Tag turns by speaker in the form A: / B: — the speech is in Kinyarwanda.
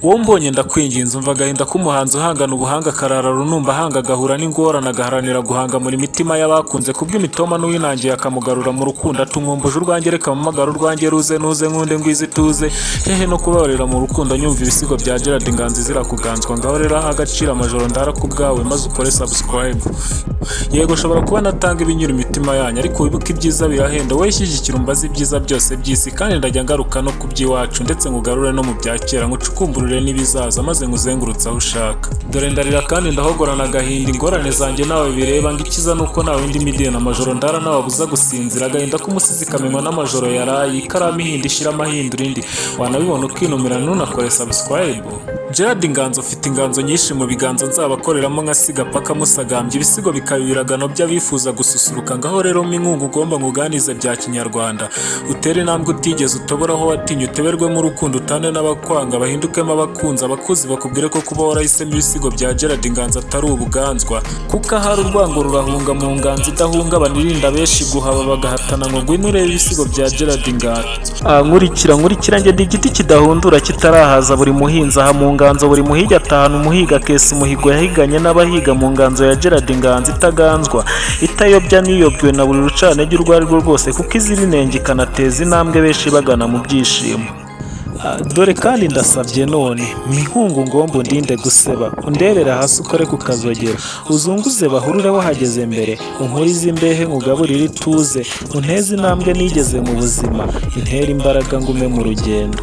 A: wowe mbonye ndakwinginze umva agahinda k'umuhanzi uhangana ubuhanga karara runumba ahanga agahura n'ingorane agaharanira guhanga muri mitima y'abakunze kubw'imitoma n'uwinangiye akamugarura mu rukundo atumwumbuje urwanjye reka mpamagara urwanjye ruze nuze nkunde ngwize tuze hehe no kubabarira mu rukundo nyumva ibisigo bya Gerard inganzo izira kuganzwa ngaho rero aha agaciro amajoro ndara ku bwawe maze ukore subscribe. Yego ushobora kuba natanga ibinyura imitima yanyu ariko wibuke ibyiza birahenda wowe shyigikira umbaza ibyiza byose by'isi kandi ndajya ngaruka no ku by'iwacu ndetse ngugarure no mu bya kera ngucukumburire n'ibizaza maze nguzengurutse aho ushaka. Dore ndarira kandi ndahogorana agahinda ingorane zanjye nawe bireba ngikiza nuko nawe indi midena amajoro ndara nababuza gusinzira agahinda k'umusizi kamenywa n'amajoro yaraye ikaramu ihinda ishira amahindura indi wanabibona ukinumira ntunakore subscribe. Gerard inganzo ufite inganzo nyinshi mu biganza nzabakoreramo nka siga paka musagambye ibisigo bikabiragano by'abifuza gususuruka ngaho rero minkungu ugomba nguganize bya kinyarwanda utere intambwe utigeze utoboraho watinye uteberwemo urukundo utane n'abakwanga bahindukemo abakunzi abakuzi bakubwire ko kuba warahisemo ibisigo bya Gerard inganzo atari ubuganzwa kuko ahari urwango rurahunga mu nganzo idahunga banirinda benshi guhaba bagahatana ngo ngwino urebe ibisigo bya Gerard inganzo. Nkurikira njye ndi igiti kidahundura kitarahaza buri muhinzi aha mu nganzo buri muhiga atahana umuhiga kese umuhigo yahiganye n'abahiga mu nganzo ya Gerard inganzo itaganzwa itayobya niyobwe na buri rucanege urwo ari rwo rwose kuko izira inenge ikanateza intambwe benshi bagana mu byishimo. Dore kandi ndasabye none minkungu ngomba undinde guseba underera hasi ukore ku kazogera uzunguze bahurure wahageze mbere unkurize imbehe ngugaburire ituze unteze intambwe nigeze mu buzima intera imbaraga ngume mu rugendo.